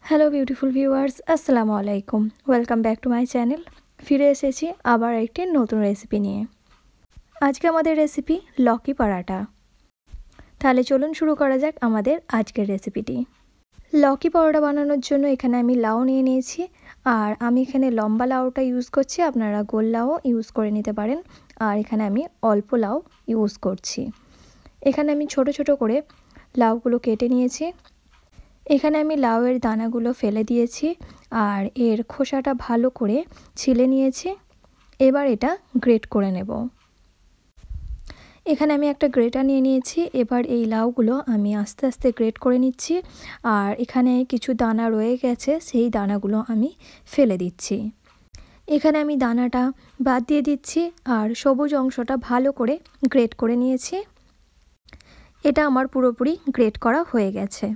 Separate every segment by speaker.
Speaker 1: Hello beautiful viewers, আসসালামু আলাইকুম। Welcome back to my channel. ফিরে এসেছি আবার একটি নতুন রেসিপি নিয়ে। আজকে আমাদের রেসিপি লকি পরাটা। তাহলে চলুন শুরু করা যাক আমাদের আজকের রেসিপিটি। লকি পরোটা বানানোর জন্য এখানে আমি লাউ নিয়ে নিয়েছি, আর আমি এখানে লম্বা লাউটা ইউজ করছি, আপনারা গোল লাউ ইউজ করে নিতে পারেন। আর এখানে আমি অল্প লাউ ইউজ করছি। এখানে আমি ছোট ছোট করে লাউগুলো কেটে নিয়েছি। এখানে আমি লাউয়ের দানাগুলো ফেলে দিয়েছি আর এর খোসাটা ভালো করে ছিলে নিয়েছি। এবার এটা গ্রেট করে নেব। এখানে আমি একটা গ্রেটার নিয়ে নিয়েছি। এবার এই লাউগুলো আমি আস্তে আস্তে গ্রেট করে নিচ্ছি, আর এখানে কিছু দানা রয়ে গেছে, সেই দানাগুলো আমি ফেলে দিচ্ছি। এখানে আমি দানাটা বাদ দিয়ে দিচ্ছি আর সবুজ অংশটা ভালো করে গ্রেট করে নিয়েছি। এটা আমার পুরোপুরি গ্রেট করা হয়ে গেছে।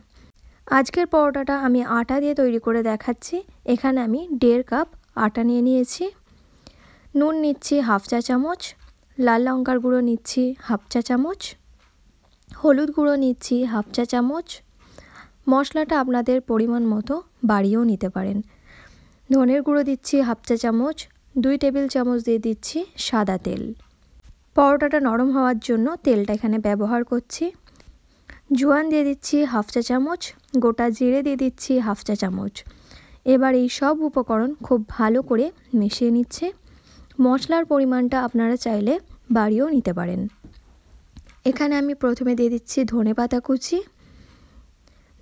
Speaker 1: আজকের পরোটাটা আমি আটা দিয়ে তৈরি করে দেখাচ্ছি। এখানে আমি 1.5 কাপ আটা নিয়ে নিয়েছি। নুন নিচ্ছি হাফ চা চামচ, লাল লঙ্কার গুঁড়ো নিচ্ছি হাফ চা চামচ, হলুদ গুঁড়ো নিচ্ছি হাফ চা চামচ। মশলাটা আপনাদের পরিমাণ মতো বাড়িয়েও নিতে পারেন। ধনের গুঁড়ো দিচ্ছি হাফ চা চামচ, 2 টেবিল চামচ দিয়ে দিচ্ছি সাদা তেল। পরোটাটা নরম হওয়ার জন্য তেলটা এখানে ব্যবহার করছি। জোয়ান দিয়ে দিচ্ছি হাফ চা চামচ, গোটা জিরে দিয়ে দিচ্ছি হাফ চা চামচ। এবার এই সব উপকরণ খুব ভালো করে মিশিয়ে নিচ্ছে। মশলার পরিমাণটা আপনারা চাইলে বাড়িয়েও নিতে পারেন। এখানে আমি প্রথমে দিয়ে দিচ্ছি ধনেপাতা কুচি।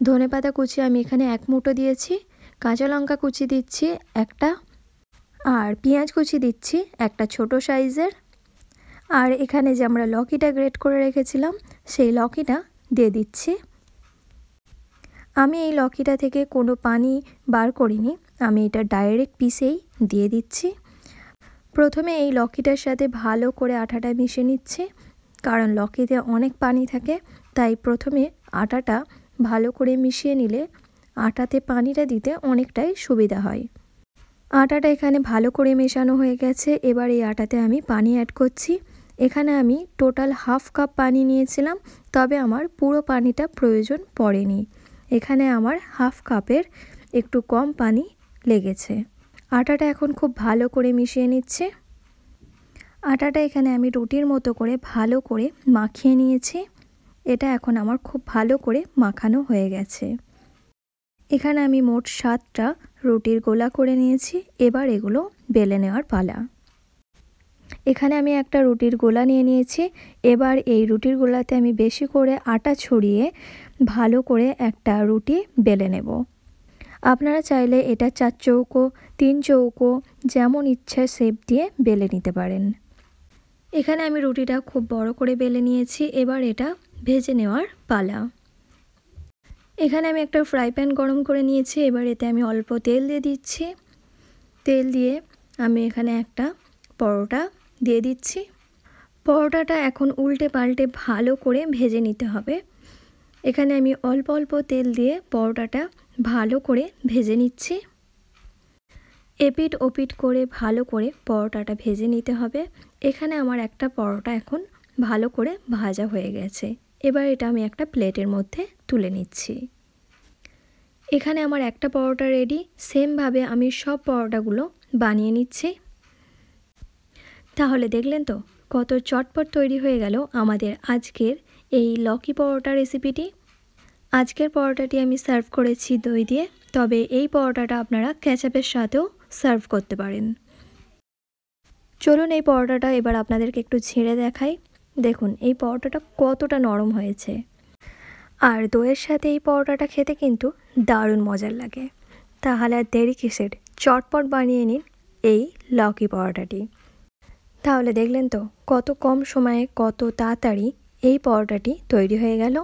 Speaker 1: ধনেপাতা কুচি আমি এখানে 1 মুঠো দিয়েছি। কাঁচা লঙ্কা কুচি দিচ্ছি একটা, আর পেঁয়াজ কুচি দিচ্ছি একটা ছোট সাইজের। আর এখানে যে আমরা লকিটা গ্রেট করে রেখেছিলাম সেই লকিটা দিয়ে দিচ্ছি। আমি এই লকিটা থেকে কোনো পানি বার করিনি, আমি এটা ডাইরেক্ট পিসেই দিয়ে দিচ্ছি। প্রথমে এই লকিটার সাথে ভালো করে আটাটা মিশিয়ে নিচ্ছি, কারণ লকিতে অনেক পানি থাকে, তাই প্রথমে আটাটা ভালো করে মিশিয়ে নিলে আটাতে পানিটা দিতে অনেকটাই সুবিধা হয়। আটাটা এখানে ভালো করে মেশানো হয়ে গেছে। এবার এই আটাতে আমি পানি অ্যাড করছি। এখানে আমি টোটাল হাফ কাপ পানি নিয়েছিলাম, তবে আমার পুরো পানিটা প্রয়োজন পড়েনি। এখানে আমার হাফ কাপের একটু কম পানি লেগেছে। আটাটা এখন খুব ভালো করে মিশিয়ে নিচ্ছে। আটাটা এখানে আমি রুটির মতো করে ভালো করে মাখিয়ে নিয়েছি। এটা এখন আমার খুব ভালো করে মাখানো হয়ে গেছে। এখানে আমি মোট 7টা রুটির গোলা করে নিয়েছি। এবার এগুলো বেলে নেওয়ার পালা। এখানে আমি একটা রুটির গোলা নিয়ে নিয়েছি। এবার এই রুটির গোলাতে আমি বেশি করে আটা ছড়িয়ে ভালো করে একটা রুটি বেলে নেব। আপনারা চাইলে এটা 4 চৌকো, 3 চৌকো, যেমন ইচ্ছা শেপ দিয়ে বেলে নিতে পারেন। এখানে আমি রুটিটা খুব বড় করে বেলে নিয়েছি। এবার এটা ভেজে নেওয়ার পালা। এখানে আমি একটা ফ্রাই প্যান গরম করে নিয়েছি। এবার এতে আমি অল্প তেল দিয়ে দিচ্ছি। তেল দিয়ে আমি এখানে একটা পরোটা দিয়ে দিচ্ছি। পরোটাটা এখন উল্টে পাল্টে ভালো করে ভেজে নিতে হবে। এখানে আমি অল্প অল্প তেল দিয়ে পরোটাটা ভালো করে ভেজে নিচ্ছি। এপিট ওপিট করে ভালো করে পরোটাটা ভেজে নিতে হবে। এখানে আমার একটা পরোটা এখন ভালো করে ভাজা হয়ে গেছে। এবার এটা আমি একটা প্লেটের মধ্যে তুলে নিচ্ছি। এখানে আমার একটা পরোটা রেডি। সেমভাবে আমি সব পরোটাগুলো বানিয়ে নিচ্ছি। তাহলে দেখলেন তো কত চটপট তৈরি হয়ে গেল আমাদের আজকের এই লকি পরোটা রেসিপিটি। আজকের পরোটাটি আমি সার্ভ করেছি দই দিয়ে, তবে এই পরোটাটা আপনারা কেচাপের সাথেও সার্ভ করতে পারেন। চলুন এই পরোটাটা এবার আপনাদেরকে একটু ছেড়ে দেখাই। দেখুন এই পরোটাটা কতটা নরম হয়েছে, আর দইয়ের সাথে এই পরোটাটা খেতে কিন্তু দারুণ মজার লাগে। তাহলে আর দেরি কিসের, চটপট বানিয়ে নিন এই লকি পরোটাটি। তাহলে দেখলেন তো কত কম সময়ে কত তাড়াতাড়ি এই পরোটাটি তৈরি হয়ে গেল।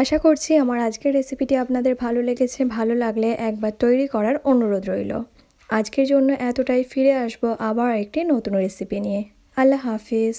Speaker 1: আশা করছি আমার আজকের রেসিপিটি আপনাদের ভালো লেগেছে। ভালো লাগলে একবার তৈরি করার অনুরোধ রইল। আজকের জন্য এতটাই। ফিরে আসবো আবার একটি নতুন রেসিপি নিয়ে। আল্লাহ হাফিজ।